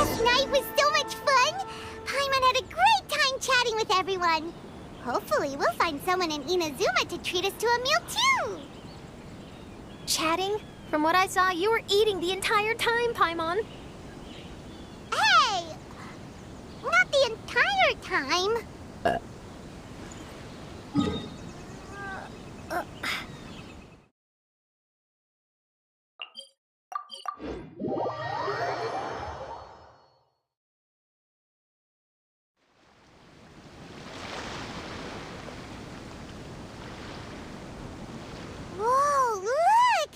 Last night was so much fun! Paimon had a great time chatting with everyone. Hopefully, we'll find someone in Inazuma to treat us to a meal, too! Chatting? From what I saw, you were eating the entire time, Paimon. Hey! Not the entire time. Whoa, look!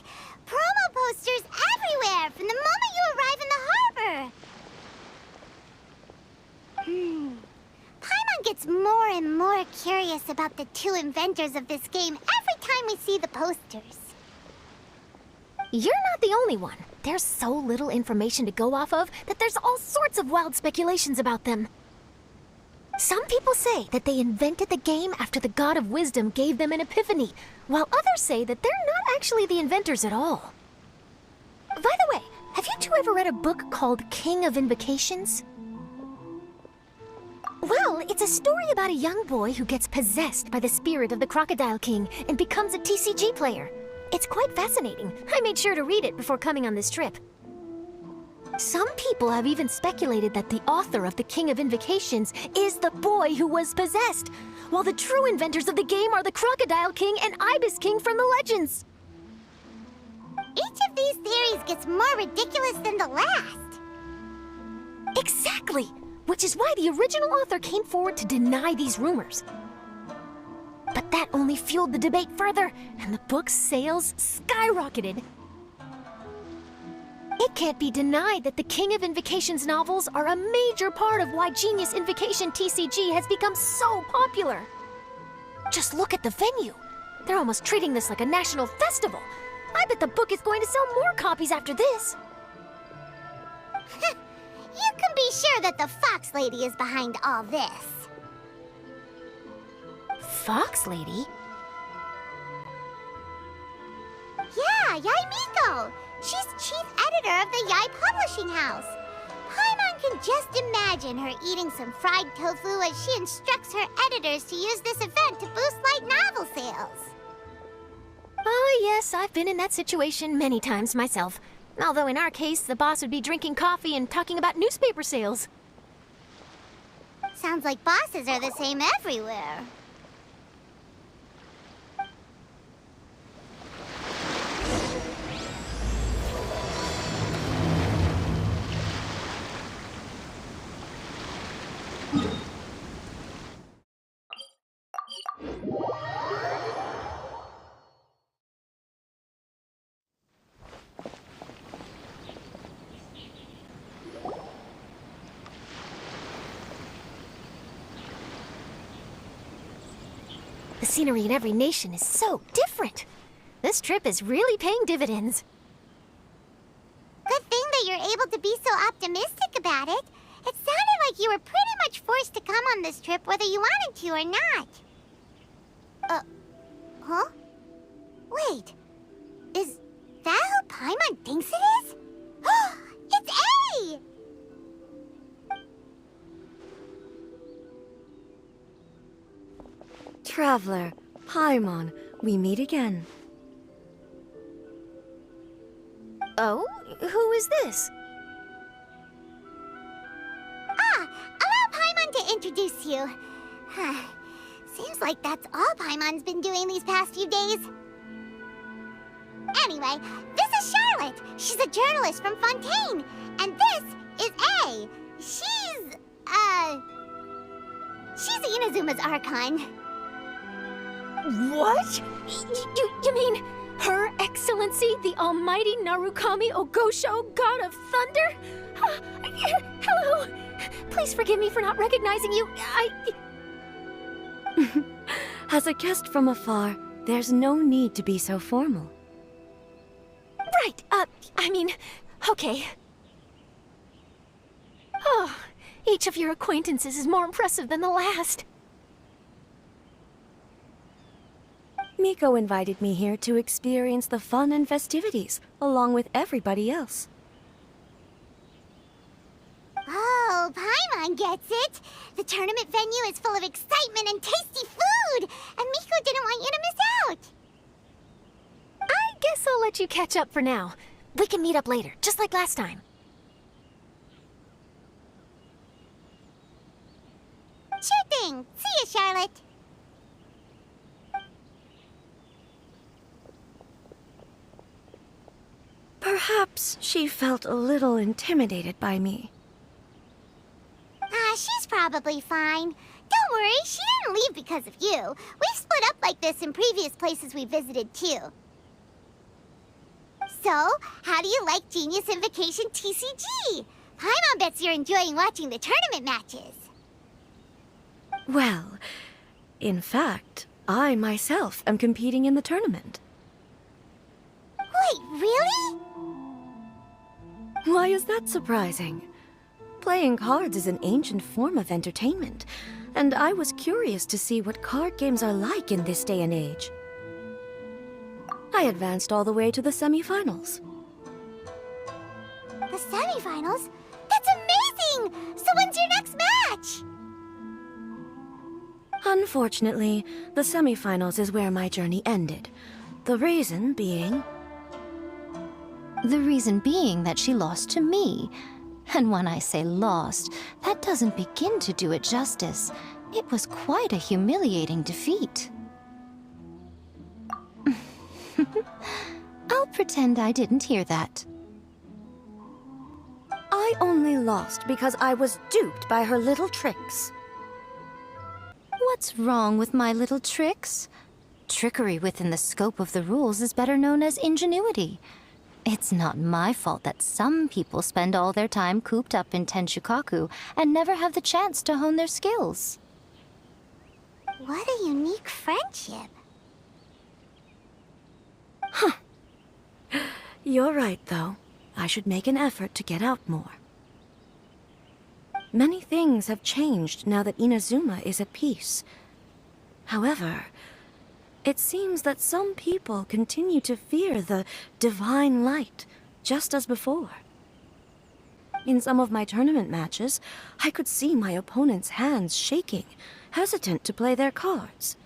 Promo posters everywhere from the moment you arrive in the harbor. Paimon gets more and more curious about the two inventors of this game every time we see the posters. You're not the only one. There's so little information to go off of that there's all sorts of wild speculations about them. Some people say that they invented the game after the God of Wisdom gave them an epiphany, while others say that they're not actually the inventors at all. By the way, have you two ever read a book called King of Invokations? Well, it's a story about a young boy who gets possessed by the spirit of the Crocodile King and becomes a TCG player. It's quite fascinating. I made sure to read it before coming on this trip. Some people have even speculated that the author of the King of Invokations is the boy who was possessed, while the true inventors of the game are the Crocodile King and Ibis King from the legends. Each of these theories gets more ridiculous than the last. Exactly! Which is why the original author came forward to deny these rumors. But that only fueled the debate further, and the book's sales skyrocketed. It can't be denied that the King of Invokations novels are a major part of why Genius Invocation TCG has become so popular. Just look at the venue. They're almost treating this like a national festival. I bet the book is going to sell more copies after this. You can be sure that the Fox Lady is behind all this. Fox Lady? Yeah, Yai Miko! She's chief editor of the Yai Publishing House. Paimon can just imagine her eating some fried tofu as she instructs her editors to use this event to boost light novel sales. Oh yes, I've been in that situation many times myself. Although in our case, the boss would be drinking coffee and talking about newspaper sales. Sounds like bosses are the same everywhere. The scenery in every nation is so different. This trip is really paying dividends. Good thing that you're able to be so optimistic about it. It sounded like you were pretty much forced to come on this trip whether you wanted to or not. Huh? Wait. Is that who Paimon thinks it is? It's A! Traveler, Paimon, we meet again. Oh? Who is this? Allow Paimon to introduce you. Seems like that's all Paimon's been doing these past few days. Anyway, this is Charlotte. She's a journalist from Fontaine. And this is A. She's Inazuma's Archon. What? You mean Her Excellency, the Almighty Narukami Ogosho, God of Thunder? Hello. Please forgive me for not recognizing you. As a guest from afar, there's no need to be so formal. Right, okay. Oh, each of your acquaintances is more impressive than the last. Miko invited me here to experience the fun and festivities, along with everybody else. Paimon gets it. The tournament venue is full of excitement and tasty food, and Miko didn't want you to miss out. I guess I'll let you catch up for now. We can meet up later, just like last time. Sure thing. See you, Charlotte. Perhaps she felt a little intimidated by me. She's probably fine. Don't worry, she didn't leave because of you. We've split up like this in previous places we visited, too. So, how do you like Genius Invocation TCG? Paimon bets you're enjoying watching the tournament matches. Well, in fact, I myself am competing in the tournament. Wait, really? Why is that surprising? Playing cards is an ancient form of entertainment, and I was curious to see what card games are like in this day and age. I advanced all the way to the semi-finals. The semi-finals? That's amazing! So when's your next match? Unfortunately, the semi-finals is where my journey ended. The reason being... The reason being that she lost to me. And when I say lost, that doesn't begin to do it justice. It was quite a humiliating defeat. I'll pretend I didn't hear that. I only lost because I was duped by her little tricks. What's wrong with my little tricks? Trickery within the scope of the rules is better known as ingenuity. It's not my fault that some people spend all their time cooped up in Tenshukaku and never have the chance to hone their skills. What a unique friendship. You're right, though. I should make an effort to get out more. Many things have changed now that Inazuma is at peace. However, it seems that some people continue to fear the divine light, just as before. In some of my tournament matches, I could see my opponent's hands shaking, hesitant to play their cards.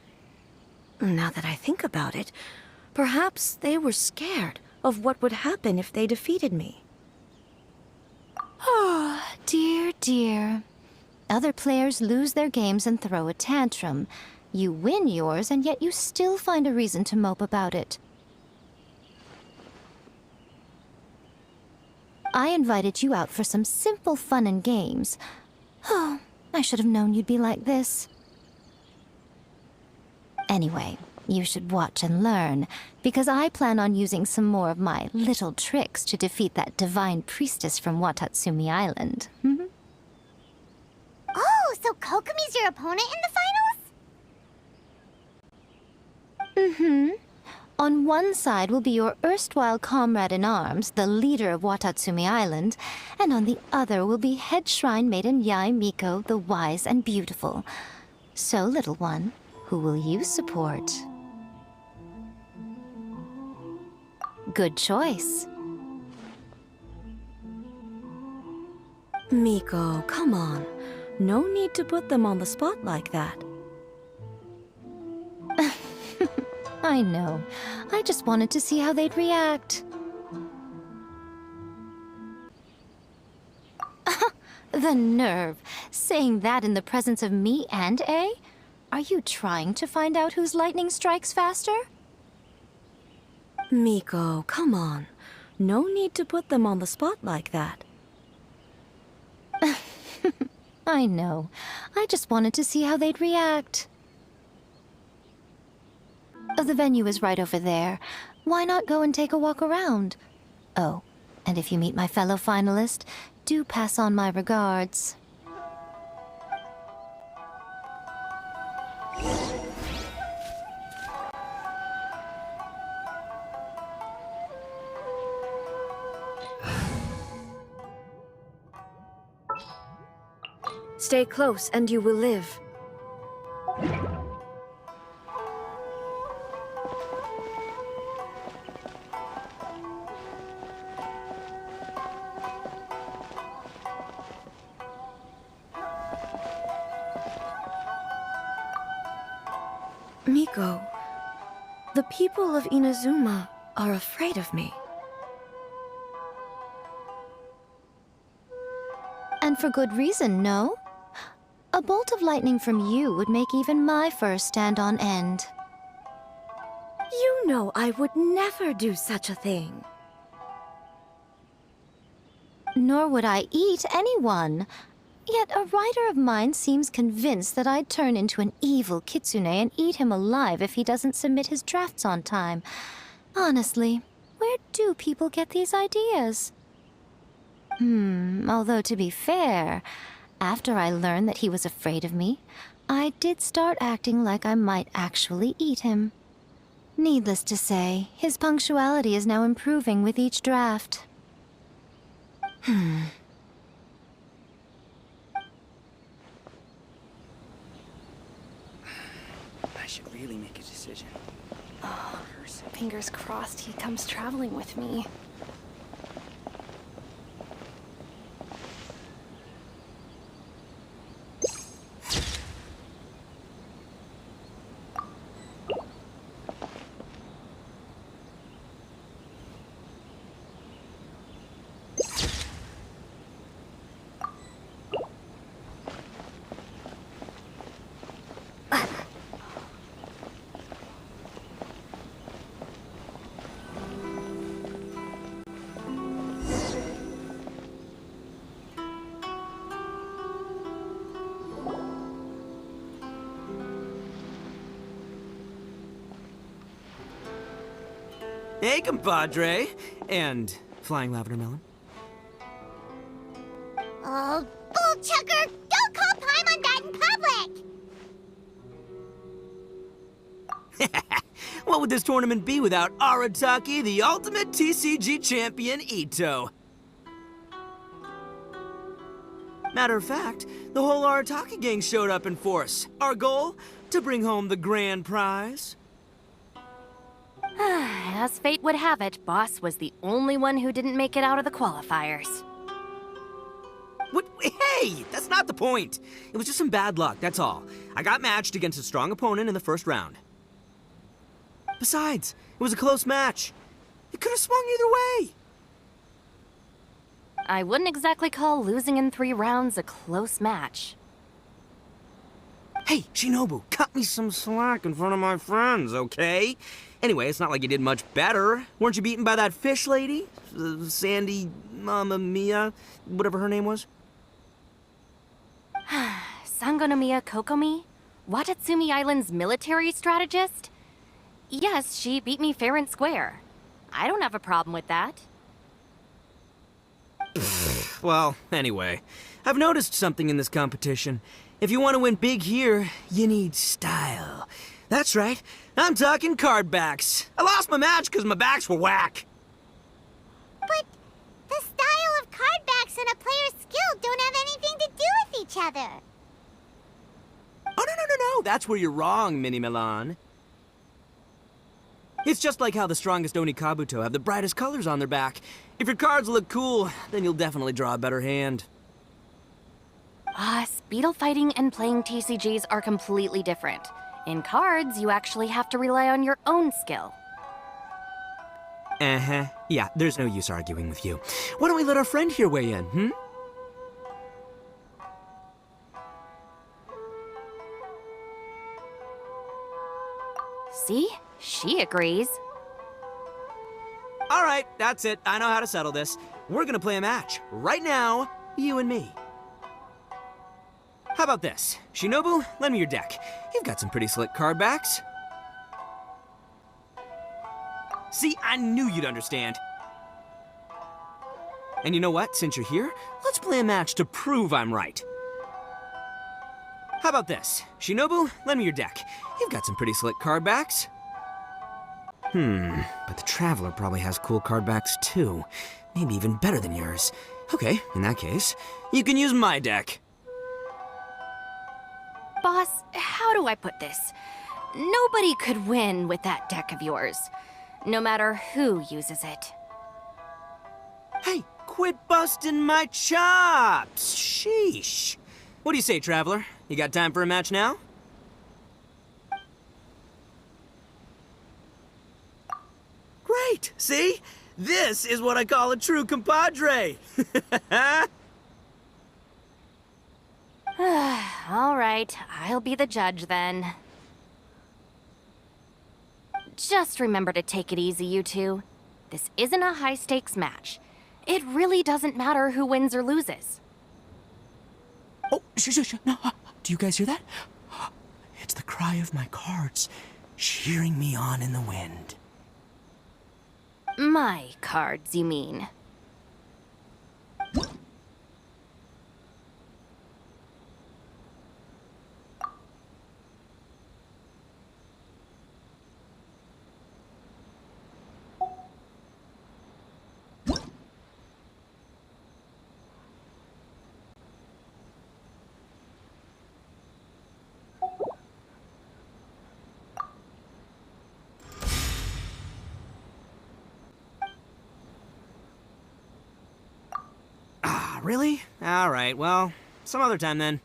Now that I think about it, perhaps they were scared of what would happen if they defeated me. Oh, dear, dear. Other players lose their games and throw a tantrum. You win yours, and yet you still find a reason to mope about it. I invited you out for some simple fun and games. Oh, I should have known you'd be like this. Anyway, you should watch and learn, because I plan on using some more of my little tricks to defeat that divine priestess from Watatsumi Island. Oh, so Kokomi's your opponent in the finals? On one side will be your erstwhile comrade-in-arms, the leader of Watatsumi Island, and on the other will be head shrine maiden Yae Miko, the wise and beautiful. So, little one, who will you support? Good choice. Miko, come on. No need to put them on the spot like that. I know. I just wanted to see how they'd react. The nerve! Saying that in the presence of me and A? Are you trying to find out whose lightning strikes faster? Miko, come on. No need to put them on the spot like that. I know. I just wanted to see how they'd react. The venue is right over there. Why not go and take a walk around? Oh, and if you meet my fellow finalist, do pass on my regards. Stay close and you will live. Miko, the people of Inazuma are afraid of me. And for good reason, no? A bolt of lightning from you would make even my fur stand on end. You know I would never do such a thing. Nor would I eat anyone. Yet a writer of mine seems convinced that I'd turn into an evil kitsune and eat him alive if he doesn't submit his drafts on time. Honestly, where do people get these ideas? Although to be fair, after I learned that he was afraid of me, I did start acting like I might actually eat him. Needless to say, his punctuality is now improving with each draft. I should really make a decision. Oh, fingers crossed he comes traveling with me. Hey, compadre! And Flying Lavender Melon. Oh, bullchucker! Don't call Paimon that in public! What would this tournament be without Arataki, the ultimate TCG champion, Ito? Matter of fact, the whole Arataki gang showed up in force. Our goal? To bring home the grand prize. As fate would have it, Boss was the only one who didn't make it out of the qualifiers. What? Hey, that's not the point. It was just some bad luck, that's all. I got matched against a strong opponent in the first round. Besides, it was a close match. It could have swung either way. I wouldn't exactly call losing in 3 rounds a close match. Hey, Shinobu, cut me some slack in front of my friends, okay? Anyway, it's not like you did much better. Weren't you beaten by that fish lady? Sandy, Mamma Mia, whatever her name was? Sangonomiya Kokomi? Watatsumi Island's military strategist? Yes, she beat me fair and square. I don't have a problem with that. Well, anyway, I've noticed something in this competition. If you want to win big here, you need style. That's right, I'm talking card backs. I lost my match because my backs were whack. But the style of card backs and a player's skill don't have anything to do with each other. Oh, no, that's where you're wrong, Mini Milan. It's just like how the strongest Oni Kabuto have the brightest colors on their back. If your cards look cool, then you'll definitely draw a better hand. Speedle fighting and playing TCGs are completely different. In cards, you actually have to rely on your own skill. Uh-huh. Yeah, there's no use arguing with you. Why don't we let our friend here weigh in, See? She agrees. All right, that's it. I know how to settle this. We're gonna play a match. Right now, you and me. How about this? Shinobu, lend me your deck. You've got some pretty slick card backs. See, I knew you'd understand. And you know what? Since you're here, let's play a match to prove I'm right. How about this? Shinobu, lend me your deck. You've got some pretty slick card backs. But the Traveler probably has cool card backs too. Maybe even better than yours. Okay, in that case, you can use my deck. Boss, how do I put this? Nobody could win with that deck of yours, no matter who uses it. Hey, quit busting my chops! Sheesh. What do you say, Traveler? You got time for a match now? Right! See? This is what I call a true compadre! All right, I'll be the judge then. Just remember to take it easy, you two. This isn't a high-stakes match. It really doesn't matter who wins or loses. Oh, shh. No, do you guys hear that? It's the cry of my cards, cheering me on in the wind. My cards, you mean? Really? Alright, well, some other time then.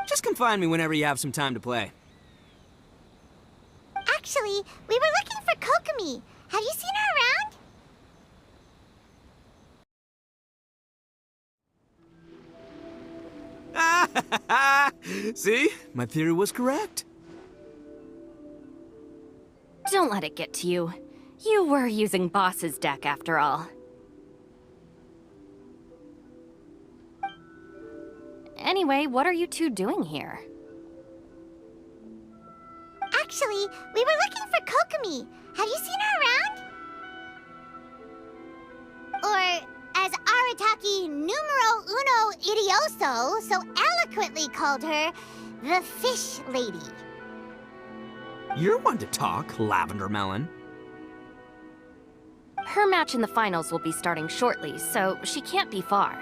Just come find me whenever you have some time to play. Actually, we were looking for Kokomi. Have you seen her around? See? My theory was correct. Don't let it get to you. You were using Boss's deck after all. Anyway, what are you two doing here? Actually, we were looking for Kokomi. Have you seen her around? Or, as Arataki numero uno idioso so eloquently called her, the Fish Lady. You're one to talk, Lavender Melon. Her match in the finals will be starting shortly, so she can't be far.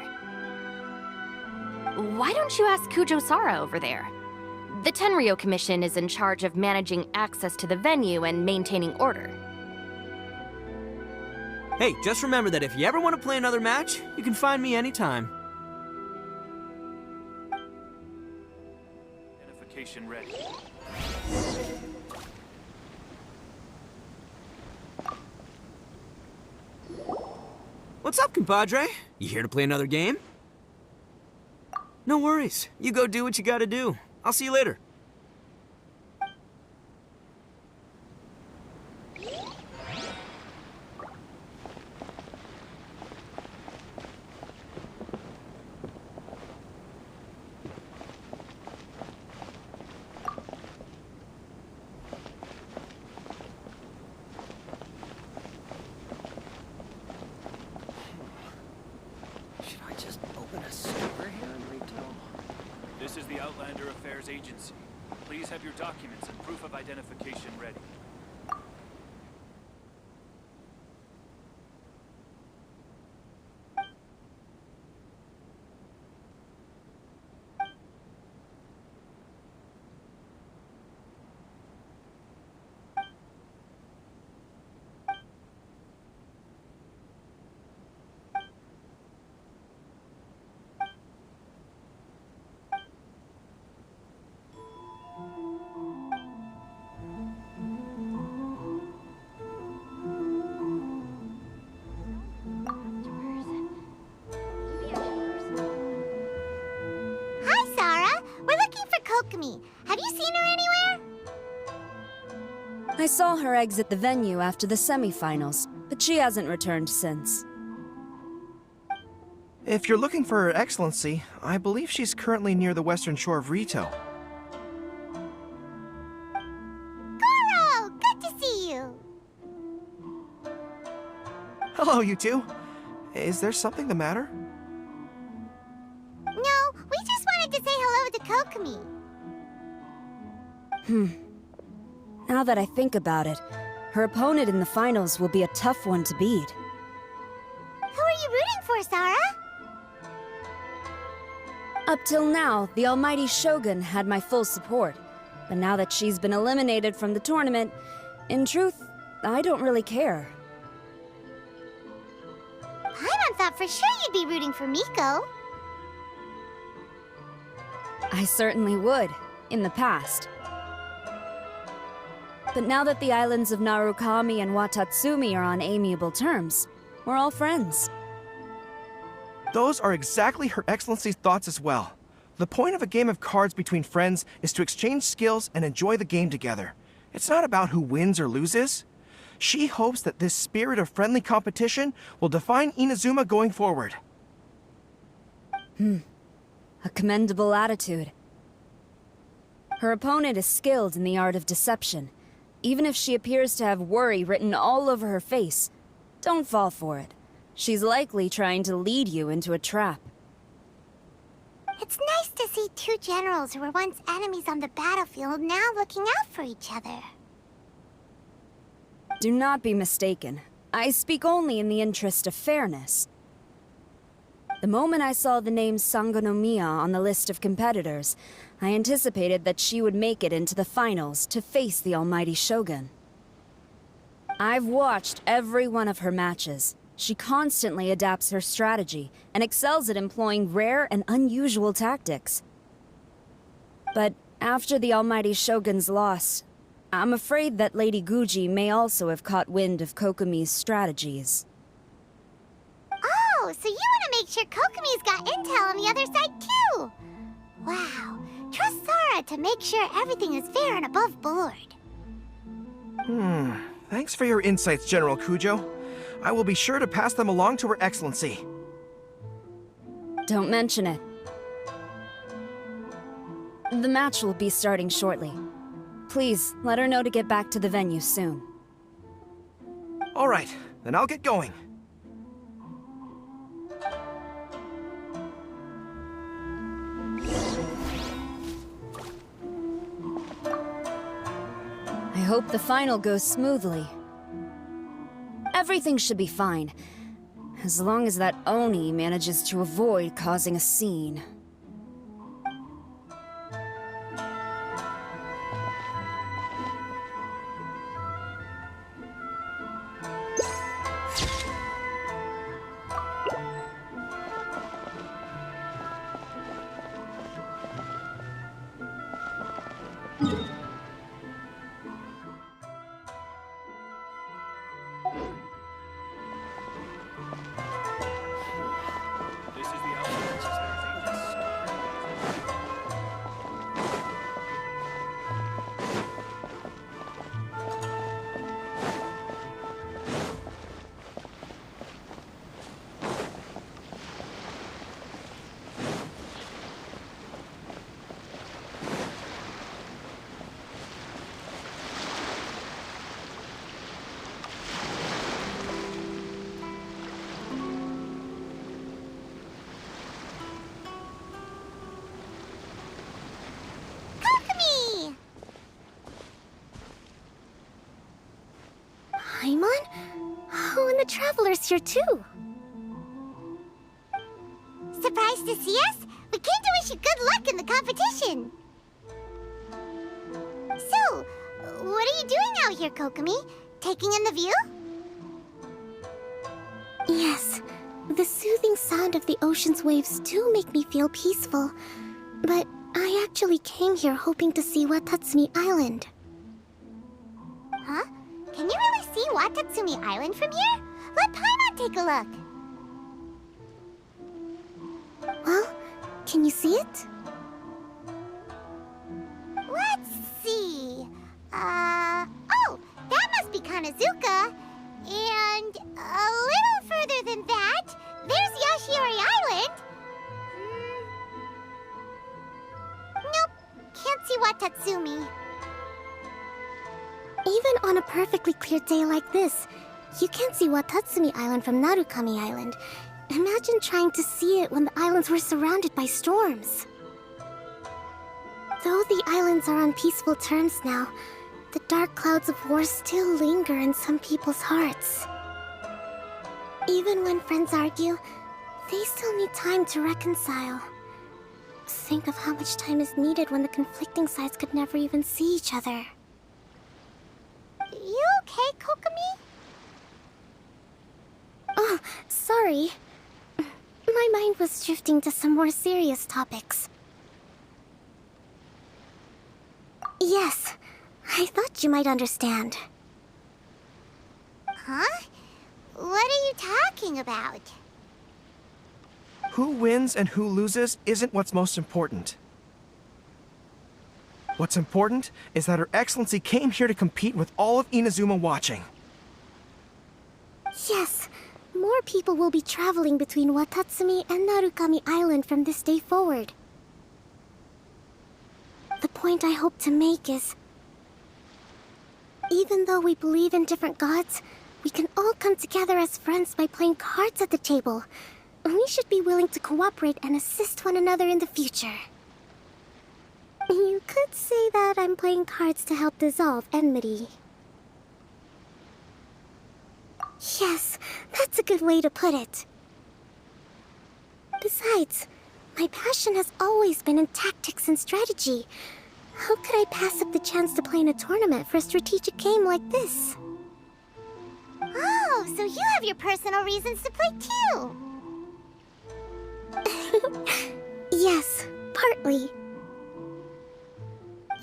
Why don't you ask Kujo Sara over there? The Tenryo Commission is in charge of managing access to the venue and maintaining order. Hey, just remember that if you ever want to play another match, you can find me anytime. Identification ready. What's up, compadre? You here to play another game? No worries. You go do what you gotta do. I'll see you later. Should I just open a store here in Ritou? This is the Outlander Affairs Agency. Please have your documents and proof of identification ready. Hi, Sara. We're looking for Kokomi. Have you seen her anywhere? I saw her exit the venue after the semifinals, but she hasn't returned since. If you're looking for Her Excellency, I believe she's currently near the western shore of Ritou. Goro, good to see you. Hello, you two. Is there something the matter? No, we just wanted to say hello to Kokomi. Now that I think about it, her opponent in the finals will be a tough one to beat. Who are you rooting for, Sara? Up till now, the almighty Shogun had my full support. But now that she's been eliminated from the tournament, in truth, I don't really care. Paimon thought for sure you'd be rooting for Miko. I certainly would, in the past. But now that the islands of Narukami and Watatsumi are on amiable terms, we're all friends. Those are exactly Her Excellency's thoughts as well. The point of a game of cards between friends is to exchange skills and enjoy the game together. It's not about who wins or loses. She hopes that this spirit of friendly competition will define Inazuma going forward. A commendable attitude. Her opponent is skilled in the art of deception. Even if she appears to have worry written all over her face, don't fall for it. She's likely trying to lead you into a trap. It's nice to see two generals who were once enemies on the battlefield now looking out for each other. Do not be mistaken. I speak only in the interest of fairness. The moment I saw the name Sangonomiya on the list of competitors, I anticipated that she would make it into the finals to face the almighty Shogun. I've watched every one of her matches. She constantly adapts her strategy and excels at employing rare and unusual tactics. But after the almighty Shogun's loss, I'm afraid that Lady Guji may also have caught wind of Kokomi's strategies. Oh, so you want to make sure Kokomi's got intel on the other side too? Wow. Trust Sara to make sure everything is fair and above board. Thanks for your insights, General Kujo. I will be sure to pass them along to Her Excellency. Don't mention it. The match will be starting shortly. Please, let her know to get back to the venue soon. All right, then I'll get going. I hope the final goes smoothly. Everything should be fine, as long as that Oni manages to avoid causing a scene. This is the Outlander's Affairs Kokomi! Paimon? Oh, and the Traveler's here too. Surprised to see us? We came to wish you good luck in the competition. So, what are you doing out here, Kokomi? Taking in the view? Yes, the soothing sound of the ocean's waves do make me feel peaceful. But I actually came here hoping to see Watatsumi Island. Huh? Can you really see Watatsumi Island from here? Let Paimon take a look. Well, can you see it? Let's see. Oh, that must be Kanazuka. And a little further than that, there's Yashiori Island. Nope, can't see Watatsumi. Even on a perfectly clear day like this, you can't see Watatsumi Island from Narukami Island. Imagine trying to see it when the islands were surrounded by storms. Though the islands are on peaceful terms now, the dark clouds of war still linger in some people's hearts. Even when friends argue, they still need time to reconcile. Think of how much time is needed when the conflicting sides could never even see each other. You okay, Kokomi? Oh, sorry. My mind was drifting to some more serious topics. Yes, I thought you might understand. Huh? What are you talking about? Who wins and who loses isn't what's most important. What's important is that Her Excellency came here to compete with all of Inazuma watching. Yes, more people will be traveling between Watatsumi and Narukami Island from this day forward. The point I hope to make is, even though we believe in different gods, we can all come together as friends by playing cards at the table. We should be willing to cooperate and assist one another in the future. You could say that I'm playing cards to help dissolve enmity. Yes, that's a good way to put it. Besides, my passion has always been in tactics and strategy. How could I pass up the chance to play in a tournament for a strategic game like this? Oh, so you have your personal reasons to play too. Yes, partly.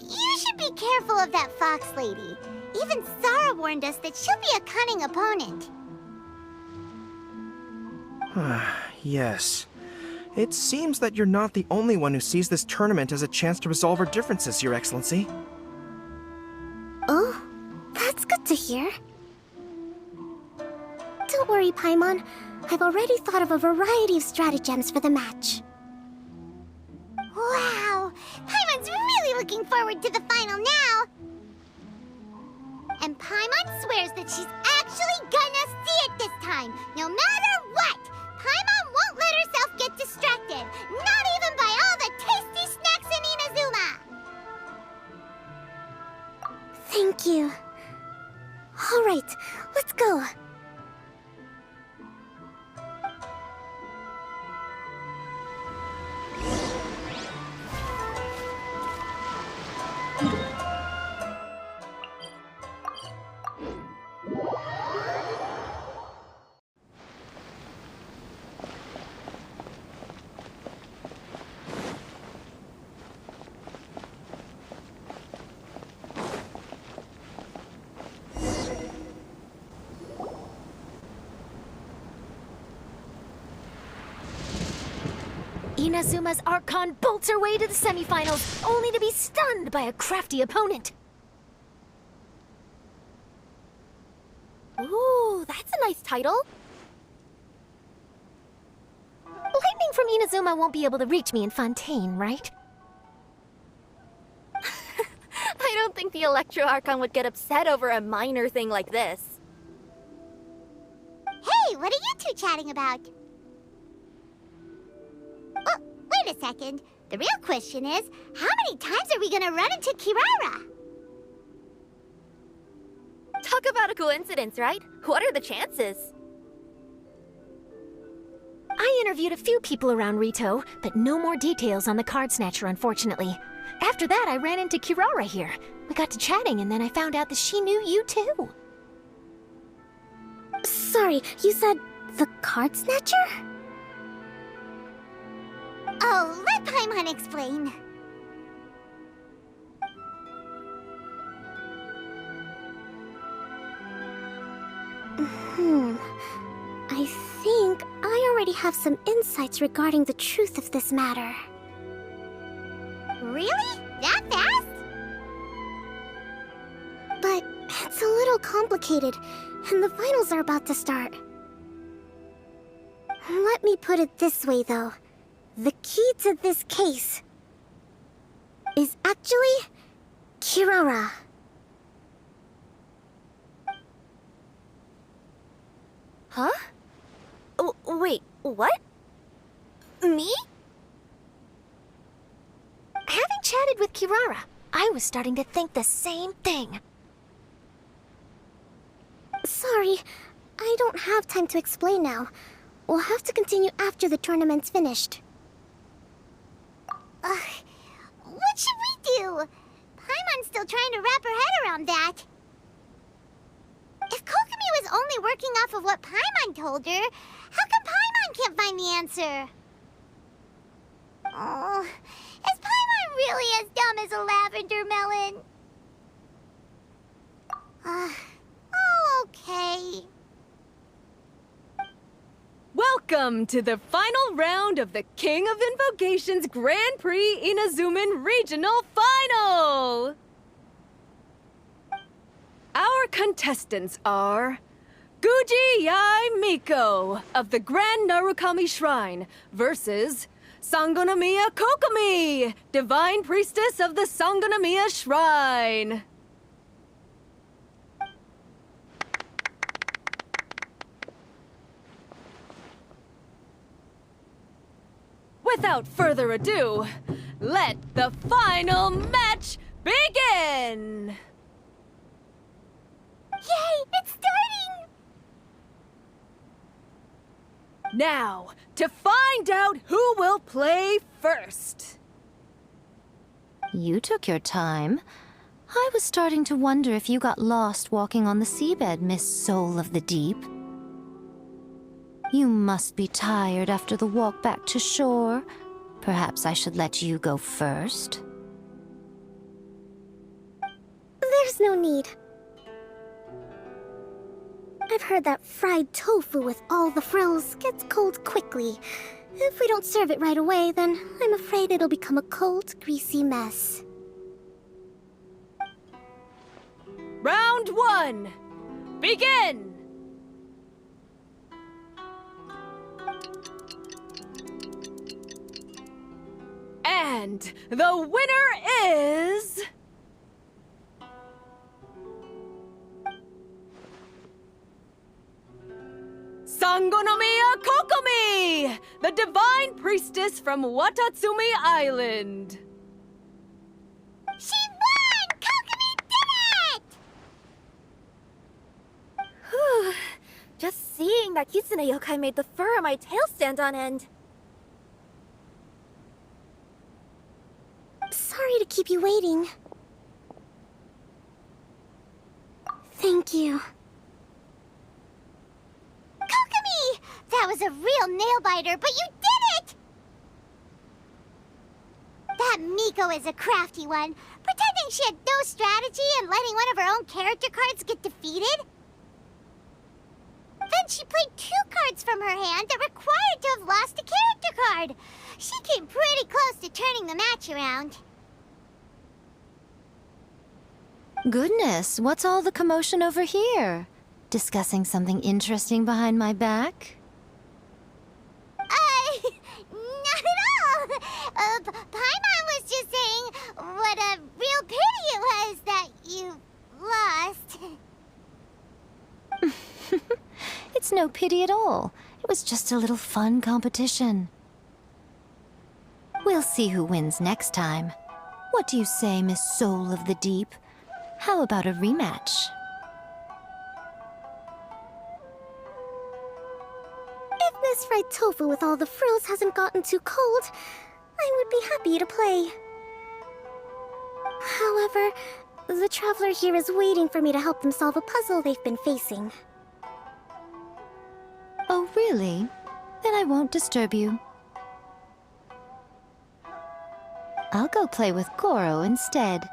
You should be careful of that fox lady. Even Sara warned us that she'll be a cunning opponent. Yes. It seems that you're not the only one who sees this tournament as a chance to resolve our differences, Your Excellency. Oh, that's good to hear. Don't worry, Paimon. I've already thought of a variety of stratagems for the match. Wow! Paimon's really looking forward to the final now! And Paimon swears that she's actually gonna see it this time, no matter what! Paimon won't let herself get distracted, not even by all the tasty snacks in Inazuma! Thank you. All right, let's go. Inazuma's Archon bolts her way to the semifinals, only to be stunned by a crafty opponent. Ooh, that's a nice title. Lightning from Inazuma won't be able to reach me in Fontaine, right? I don't think the Electro Archon would get upset over a minor thing like this. Hey, what are you two chatting about? Oh, wait a second. The real question is, how many times are we gonna run into Kirara? Talk about a coincidence, right? What are the chances? I interviewed a few people around Ritou, but no more details on the card snatcher, unfortunately. After that, I ran into Kirara here. We got to chatting, and then I found out that she knew you too. Sorry, you said the card snatcher? Oh, let Paimon explain. I think I already have some insights regarding the truth of this matter. Really? That fast? But it's a little complicated, and the finals are about to start. Let me put it this way, though. The key to this case is actually Kirara. Huh? Wait, what? Me? Having chatted with Kirara, I was starting to think the same thing. Sorry, I don't have time to explain now. We'll have to continue after the tournament's finished. What should we do? Paimon's still trying to wrap her head around that. If Kokomi was only working off of what Paimon told her, how come Paimon can't find the answer? Oh, is Paimon really as dumb as a lavender melon? Welcome to the final round of the King of Invokations Grand Prix Inazuman Regional Final! Our contestants are Guji Yai Miko of the Grand Narukami Shrine versus Sangonomiya Kokomi, Divine Priestess of the Sangonomiya Shrine. Without further ado, let the final match begin! Yay, it's starting! Now, to find out who will play first. You took your time. I was starting to wonder if you got lost walking on the seabed, Miss Soul of the Deep. You must be tired after the walk back to shore. Perhaps I should let you go first. There's no need. I've heard that fried tofu with all the frills gets cold quickly. If we don't serve it right away, then I'm afraid it'll become a cold, greasy mess. Round 1, begin! And the winner is... Sangonomiya Kokomi, the Divine Priestess from Watatsumi Island. She won! Kokomi did it! Just seeing that Kitsune yokai made the fur on my tail stand on end. Sorry to keep you waiting. Thank you. Kokomi! That was a real nail-biter, but you did it! That Miko is a crafty one, pretending she had no strategy and letting one of her own character cards get defeated. Then she played 2 cards from her hand that required to have lost a character card. She came pretty close to turning the match around. Goodness, what's all the commotion over here? Discussing something interesting behind my back? Not at all. Paimon was just saying what a real pity it was that you lost. It's no pity at all. It was just a little fun competition. We'll see who wins next time. What do you say, Miss Soul of the Deep? How about a rematch? If Miss Fried Tofu with all the frills hasn't gotten too cold, I would be happy to play. However, the traveler here is waiting for me to help them solve a puzzle they've been facing. Oh, really? Then I won't disturb you. I'll go play with Goro instead.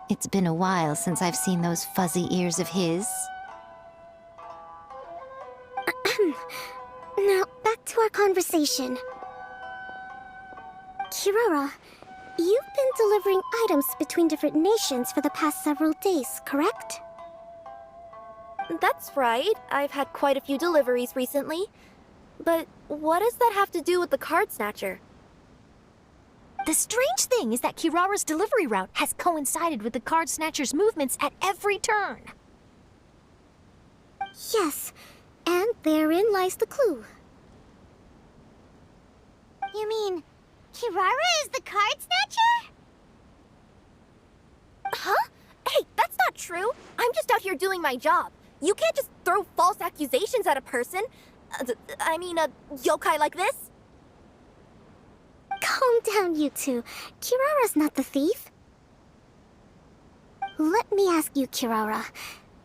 It's been a while since I've seen those fuzzy ears of his. Now, back to our conversation. Kirara, you've been delivering items between different nations for the past several days, correct? That's right. I've had quite a few deliveries recently. But what does that have to do with the card snatcher? The strange thing is that Kirara's delivery route has coincided with the card snatcher's movements at every turn. Yes, and therein lies the clue. You mean, Kirara is the card snatcher? Huh? Hey, that's not true. I'm just out here doing my job. You can't just throw false accusations at a person. A yokai like this. Calm down, you two. Kirara's not the thief. Let me ask you, Kirara.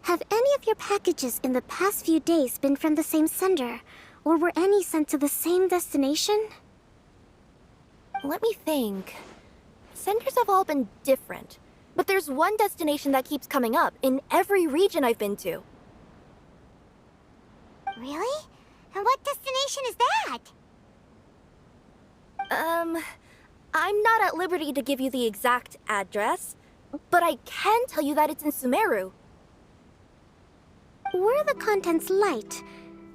Have any of your packages in the past few days been from the same sender? Or were any sent to the same destination? Let me think. Senders have all been different. But there's one destination that keeps coming up in every region I've been to. Really? And what destination is that? I'm not at liberty to give you the exact address, but I can tell you that it's in Sumeru. Were the contents light?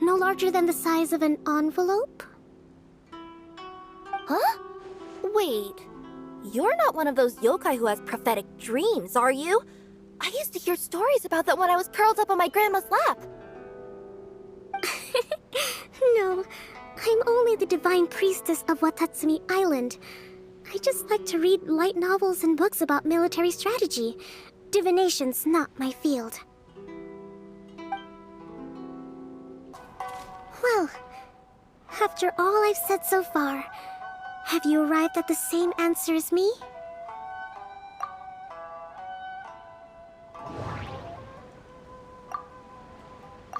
No larger than the size of an envelope? Huh? Wait, you're not one of those yokai who has prophetic dreams, are you? I used to hear stories about that when I was curled up on my grandma's lap. No, I'm only the divine priestess of Watatsumi Island. I just like to read light novels and books about military strategy. Divination's not my field. Well, after all I've said so far, have you arrived at the same answer as me?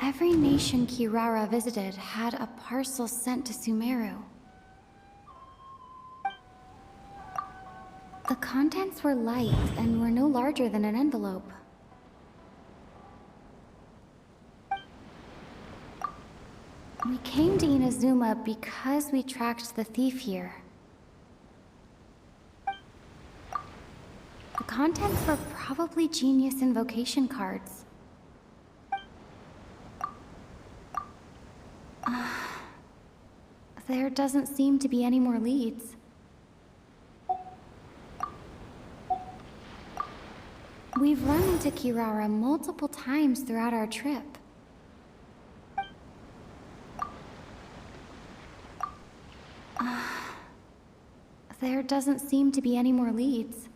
Every nation Kirara visited had a parcel sent to Sumeru. The contents were light and were no larger than an envelope. We came to Inazuma because we tracked the thief here. The contents were probably genius invocation cards. There doesn't seem to be any more leads. We've run into Kirara multiple times throughout our trip. There doesn't seem to be any more leads.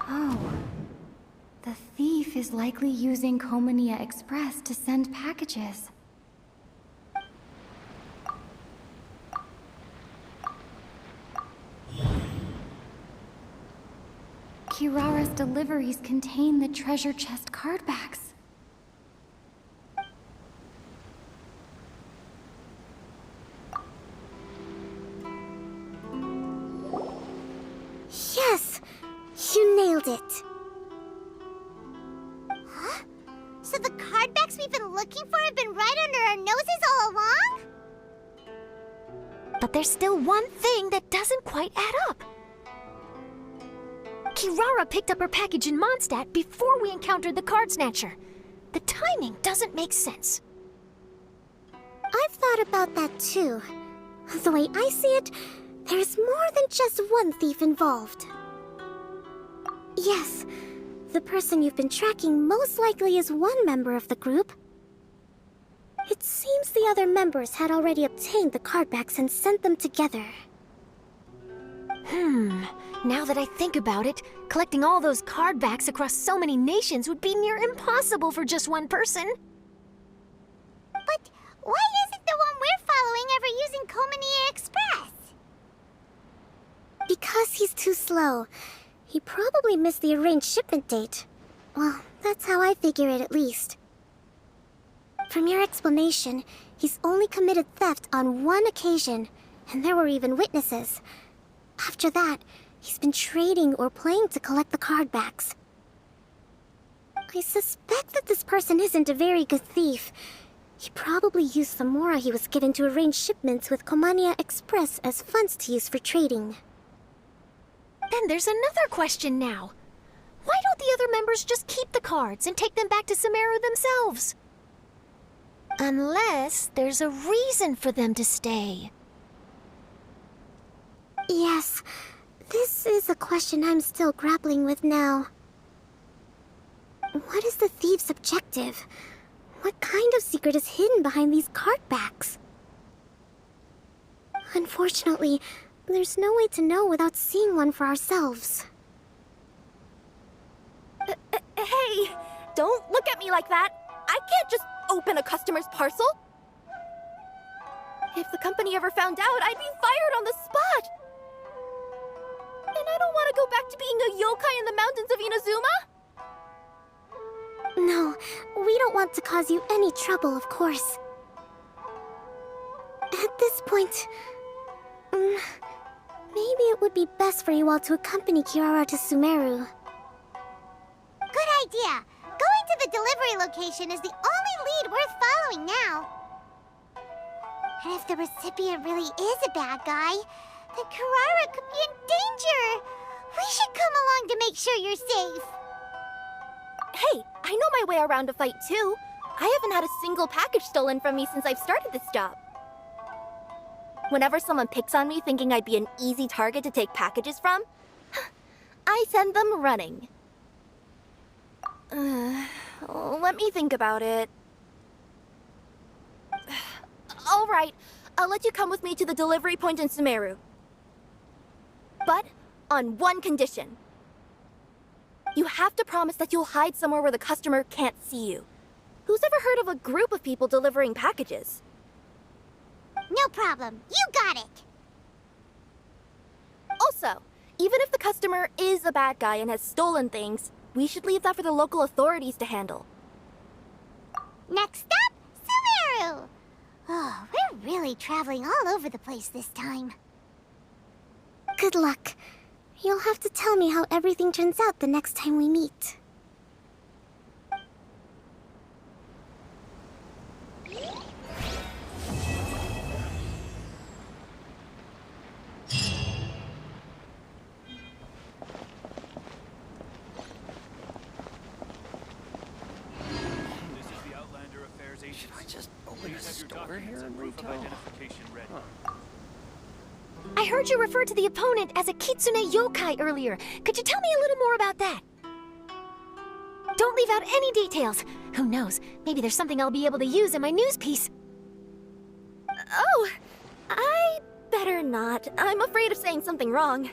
Oh. The thief is likely using Kokomi Express to send packages. Kirara's deliveries contain the treasure chest card backs. Yes! You nailed it! Huh? So the cardbacks we've been looking for have been right under our noses all along? But there's still one thing that doesn't quite add up. Kirara picked up her package in Mondstadt before we encountered the card snatcher. The timing doesn't make sense. I've thought about that too. The way I see it, there's more than just one thief involved. Yes, the person you've been tracking most likely is one member of the group. It seems the other members had already obtained the cardbacks and sent them together. Now that I think about it, collecting all those cardbacks across so many nations would be near impossible for just one person. But why isn't the one we're following ever using Kokomi Express? Because he's too slow. He probably missed the arranged shipment date. Well, that's how I figure it at least. From your explanation, he's only committed theft on one occasion, and there were even witnesses. After that, he's been trading or playing to collect the cardbacks. I suspect that this person isn't a very good thief. He probably used the mora he was given to arrange shipments with Kokomi Express as funds to use for trading. Then there's another question now. Why don't the other members just keep the cards and take them back to Sumeru themselves? Unless there's a reason for them to stay. Yes, this is a question I'm still grappling with now. What is the thief's objective? What kind of secret is hidden behind these cardbacks? Unfortunately, there's no way to know without seeing one for ourselves. Hey, don't look at me like that. I can't just open a customer's parcel. If the company ever found out, I'd be fired on the spot. And I don't want to go back to being a yokai in the mountains of Inazuma. No, we don't want to cause you any trouble, of course. At this point, maybe it would be best for you all to accompany Kirara to Sumeru. idea. Going to the delivery location is the only lead worth following now. And if the recipient really is a bad guy, then Carrara could be in danger. We should come along to make sure you're safe. Hey, I know my way around a fight too. I haven't had a single package stolen from me since I've started this job. Whenever someone picks on me thinking I'd be an easy target to take packages from, I send them running. Let me think about it. All right, I'll let you come with me to the delivery point in Sumeru. But on one condition. You have to promise that you'll hide somewhere where the customer can't see you. Who's ever heard of a group of people delivering packages? No problem. You got it. Also, even if the customer is a bad guy and has stolen things, we should leave that for the local authorities to handle. Next up, Sumeru. Oh, we're really traveling all over the place this time. Good luck. You'll have to tell me how everything turns out the next time we meet. Should I just open a store here in Ritou? I heard you refer to the opponent as a kitsune yokai earlier. Could you tell me a little more about that? Don't leave out any details. Who knows, maybe there's something I'll be able to use in my news piece. Oh, I better not. I'm afraid of saying something wrong.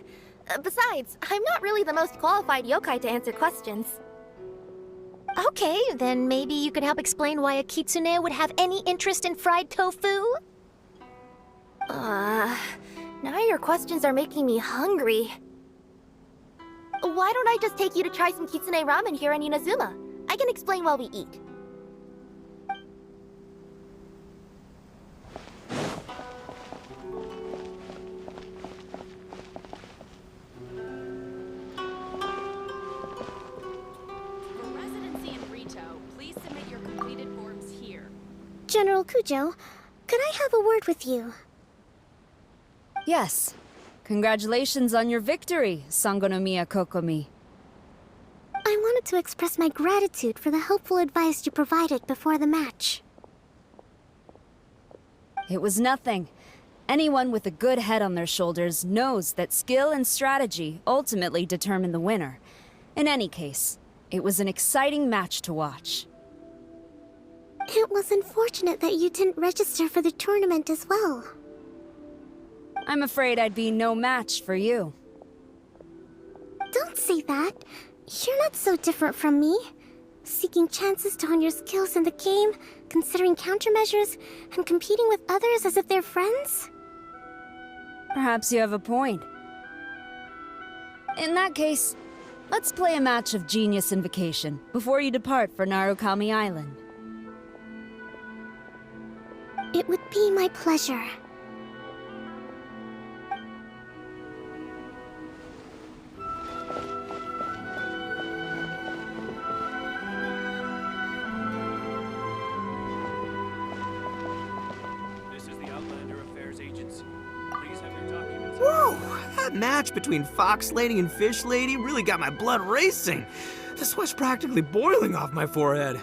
Besides, I'm not really the most qualified yokai to answer questions. Okay, then maybe you could help explain why a kitsune would have any interest in fried tofu? Now your questions are making me hungry. Why don't I just take you to try some kitsune ramen here in Inazuma? I can explain while we eat. General Kujo, could I have a word with you? Yes. Congratulations on your victory, Sangonomiya Kokomi. I wanted to express my gratitude for the helpful advice you provided before the match. It was nothing. Anyone with a good head on their shoulders knows that skill and strategy ultimately determine the winner. In any case, it was an exciting match to watch. It was unfortunate that you didn't register for the tournament as well. I'm afraid I'd be no match for you. Don't say that. You're not so different from me. Seeking chances to hone your skills in the game, considering countermeasures, and competing with others as if they're friends? Perhaps you have a point. In that case, let's play a match of Genius Invocation before you depart for Narukami Island. It would be my pleasure. This is the Outlander Affairs Agency. Please have your documents. Whoa! That match between Fox Lady and Fish Lady really got my blood racing. The sweat's practically boiling off my forehead.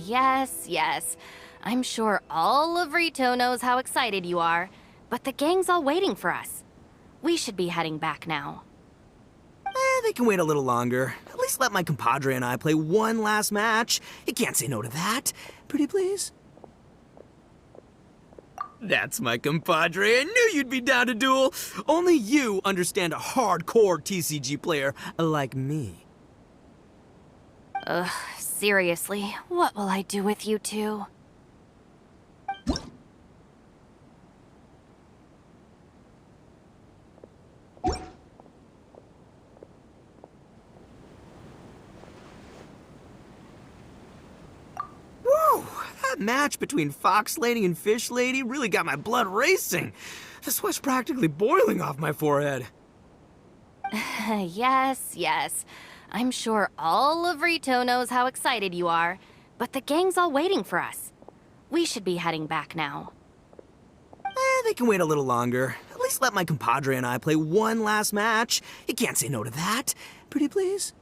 Yes. I'm sure all of Ritou knows how excited you are, but the gang's all waiting for us. We should be heading back now. They can wait a little longer. At least let my compadre and I play one last match. You can't say no to that. Pretty please? That's my compadre. I knew you'd be down to duel. Only you understand a hardcore TCG player like me. Ugh, seriously, what will I do with you two? Whoa! That match between Fox Lady and Fish Lady really got my blood racing. The sweat's practically boiling off my forehead. Yes. I'm sure all of Ritou knows how excited you are, but the gang's all waiting for us. We should be heading back now. They can wait a little longer. At least let my compadre and I play one last match. You can't say no to that. Pretty please?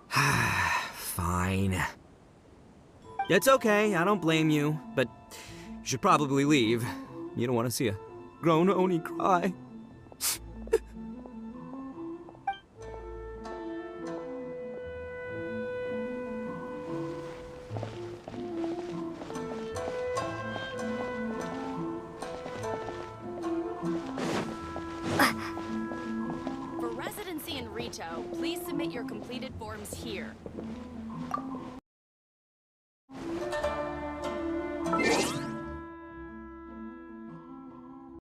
Fine. It's okay, I don't blame you, but you should probably leave. You don't want to see a grown Oni cry. For residency in Ritou, please submit your completed forms here.